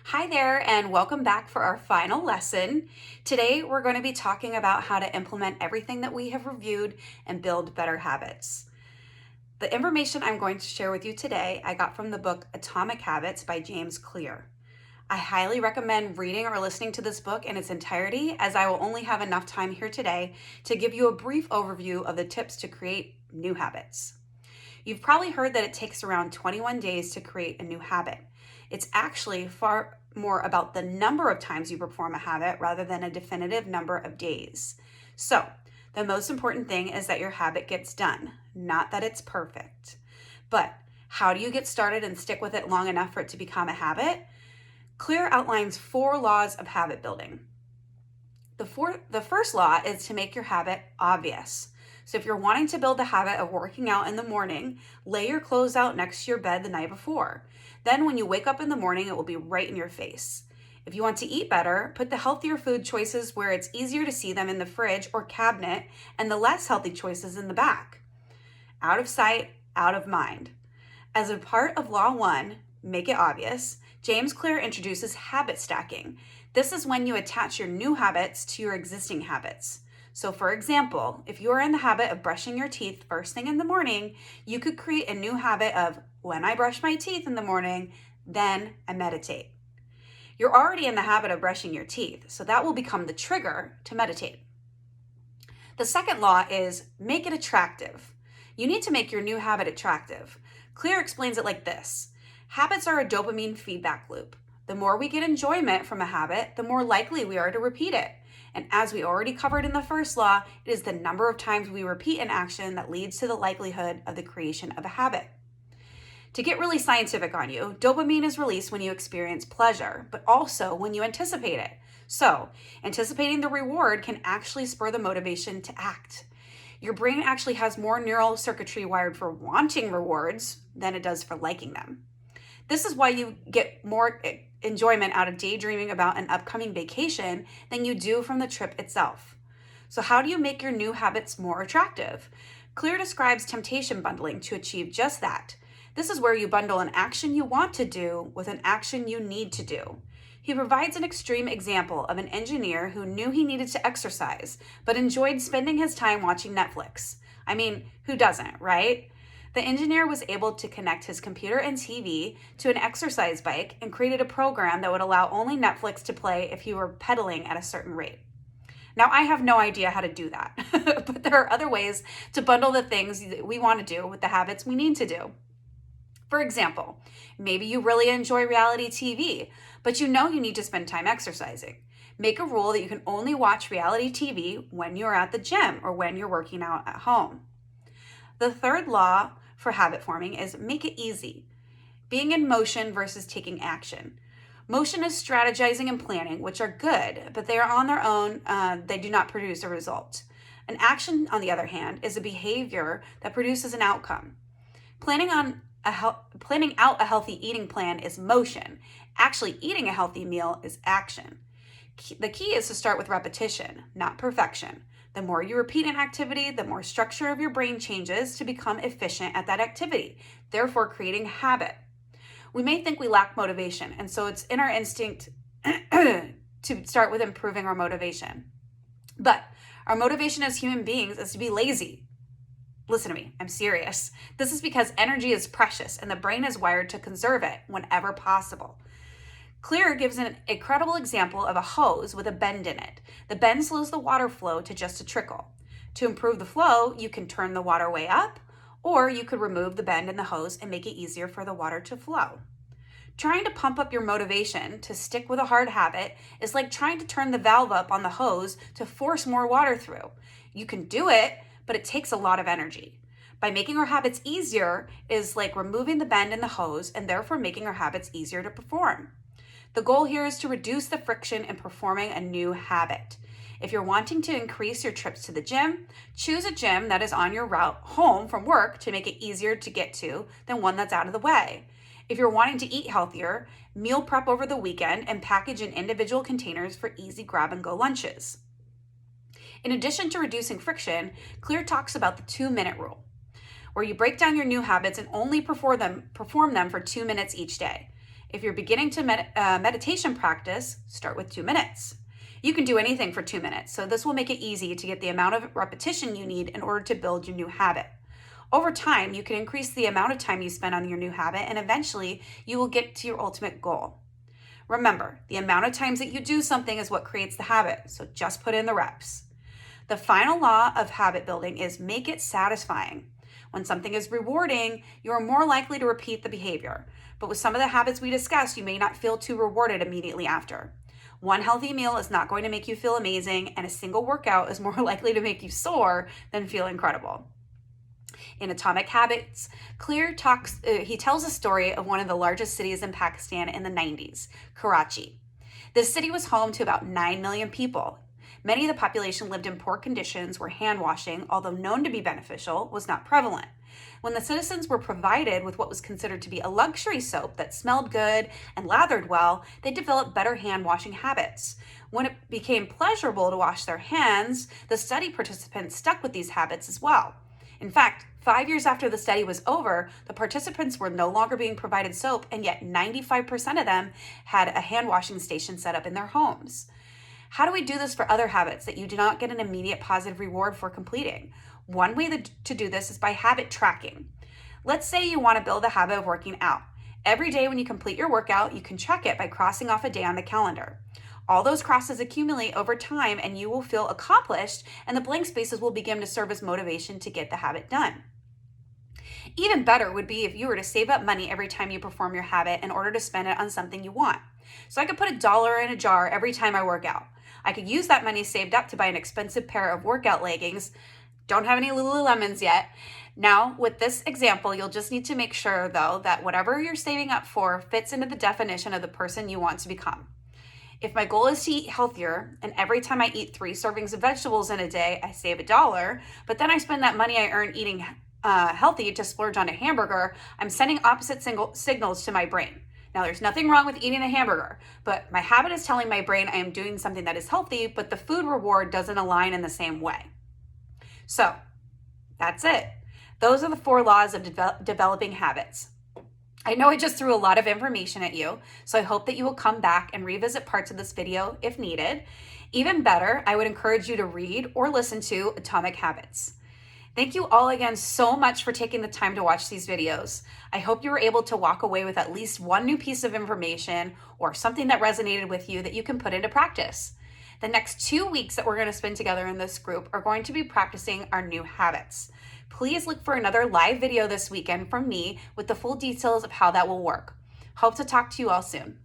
Hi there, and welcome back for our final lesson. Today, we're going to be talking about how to implement everything that we have reviewed and build better habits. The information I'm going to share with you today, I got from the book Atomic Habits by James Clear. I highly recommend reading or listening to this book in its entirety, as I will only have enough time here today to give you a brief overview of the tips to create new habits. You've probably heard that it takes around 21 days to create a new habit. It's actually far more about the number of times you perform a habit rather than a definitive number of days. So, the most important thing is that your habit gets done, not that it's perfect. But how do you get started and stick with it long enough for it to become a habit? Clear outlines 4 laws of habit building. The first law is to make your habit obvious. So if you're wanting to build the habit of working out in the morning, lay your clothes out next to your bed the night before. Then when you wake up in the morning, it will be right in your face. If you want to eat better, put the healthier food choices where it's easier to see them in the fridge or cabinet, and the less healthy choices in the back. Out of sight, out of mind. As a part of Law 1, make it obvious, James Clear introduces habit stacking. This is when you attach your new habits to your existing habits. So for example, if you are in the habit of brushing your teeth first thing in the morning, you could create a new habit of, when I brush my teeth in the morning, then I meditate. You're already in the habit of brushing your teeth, so that will become the trigger to meditate. The second law is make it attractive. You need to make your new habit attractive. Clear explains it like this. Habits are a dopamine feedback loop. The more we get enjoyment from a habit, the more likely we are to repeat it. And as we already covered in the first law, it is the number of times we repeat an action that leads to the likelihood of the creation of a habit. To get really scientific on you, dopamine is released when you experience pleasure, but also when you anticipate it. So, anticipating the reward can actually spur the motivation to act. Your brain actually has more neural circuitry wired for wanting rewards than it does for liking them. This is why you get more enjoyment out of daydreaming about an upcoming vacation than you do from the trip itself. So how do you make your new habits more attractive? Clear describes temptation bundling to achieve just that. This is where you bundle an action you want to do with an action you need to do. He provides an extreme example of an engineer who knew he needed to exercise, but enjoyed spending his time watching Netflix. I mean, who doesn't, right? The engineer was able to connect his computer and TV to an exercise bike and created a program that would allow only Netflix to play if he were pedaling at a certain rate. Now, I have no idea how to do that, but there are other ways to bundle the things that we want to do with the habits we need to do. For example, maybe you really enjoy reality TV, but you know you need to spend time exercising. Make a rule that you can only watch reality TV when you're at the gym or when you're working out at home. The third law for habit forming is make it easy. Being in motion versus taking action. Motion is strategizing and planning, which are good, but they are on their own, they do not produce a result. An action, on the other hand, is a behavior that produces an outcome. Planning out a healthy eating plan is motion. Actually, eating a healthy meal is action. The key is to start with repetition, not perfection. The more you repeat an activity, the more structure of your brain changes to become efficient at that activity, therefore creating habit. We may think we lack motivation, and so it's in our instinct to start with improving our motivation. But our motivation as human beings is to be lazy. Listen to me, I'm serious. This is because energy is precious and the brain is wired to conserve it whenever possible. Clear gives an incredible example of a hose with a bend in it. The bend slows the water flow to just a trickle. To improve the flow, you can turn the water way up, or you could remove the bend in the hose and make it easier for the water to flow. Trying to pump up your motivation to stick with a hard habit is like trying to turn the valve up on the hose to force more water through. You can do it, but it takes a lot of energy. By making our habits easier is like removing the bend in the hose and therefore making our habits easier to perform. The goal here is to reduce the friction in performing a new habit. If you're wanting to increase your trips to the gym, choose a gym that is on your route home from work to make it easier to get to than one that's out of the way. If you're wanting to eat healthier, meal prep over the weekend and package in individual containers for easy grab-and-go lunches. In addition to reducing friction, Clear talks about the 2-minute rule, where you break down your new habits and only perform them for 2 minutes each day. If you're beginning to meditation practice, start with 2 minutes. You can do anything for 2 minutes, so this will make it easy to get the amount of repetition you need in order to build your new habit. Over time, you can increase the amount of time you spend on your new habit, and eventually you will get to your ultimate goal. Remember, the amount of times that you do something is what creates the habit, so just put in the reps. The final law of habit building is make it satisfying. When something is rewarding, you are more likely to repeat the behavior. But with some of the habits we discussed, you may not feel too rewarded immediately after. One healthy meal is not going to make you feel amazing, and a single workout is more likely to make you sore than feel incredible. In Atomic Habits, Clear talks, he tells a story of one of the largest cities in Pakistan in the 90s, Karachi. This city was home to about 9 million people. Many of the population lived in poor conditions where hand washing, although known to be beneficial, was not prevalent. When the citizens were provided with what was considered to be a luxury soap that smelled good and lathered well, they developed better hand washing habits. When it became pleasurable to wash their hands, the study participants stuck with these habits as well. In fact, 5 years after the study was over, the participants were no longer being provided soap, and yet 95% of them had a hand washing station set up in their homes. How do we do this for other habits that you do not get an immediate positive reward for completing? One way to do this is by habit tracking. Let's say you want to build a habit of working out. Every day when you complete your workout, you can check it by crossing off a day on the calendar. All those crosses accumulate over time and you will feel accomplished, and the blank spaces will begin to serve as motivation to get the habit done. Even better would be if you were to save up money every time you perform your habit in order to spend it on something you want. So I could put $1 in a jar every time I work out. I could use that money saved up to buy an expensive pair of workout leggings. Don't have any Lululemons yet. Now, with this example, you'll just need to make sure, though, that whatever you're saving up for fits into the definition of the person you want to become. If my goal is to eat healthier, and every time I eat 3 servings of vegetables in a day, I save $1, but then I spend that money I earn eating healthy to splurge on a hamburger, I'm sending opposite signals to my brain. Now, there's nothing wrong with eating a hamburger, but my habit is telling my brain I am doing something that is healthy, but the food reward doesn't align in the same way. So, that's it. Those are the 4 laws of developing habits. I know I just threw a lot of information at you, so I hope that you will come back and revisit parts of this video if needed. Even better, I would encourage you to read or listen to Atomic Habits. Thank you all again so much for taking the time to watch these videos. I hope you were able to walk away with at least one new piece of information or something that resonated with you that you can put into practice. The next 2 weeks that we're going to spend together in this group are going to be practicing our new habits. Please look for another live video this weekend from me with the full details of how that will work. Hope to talk to you all soon.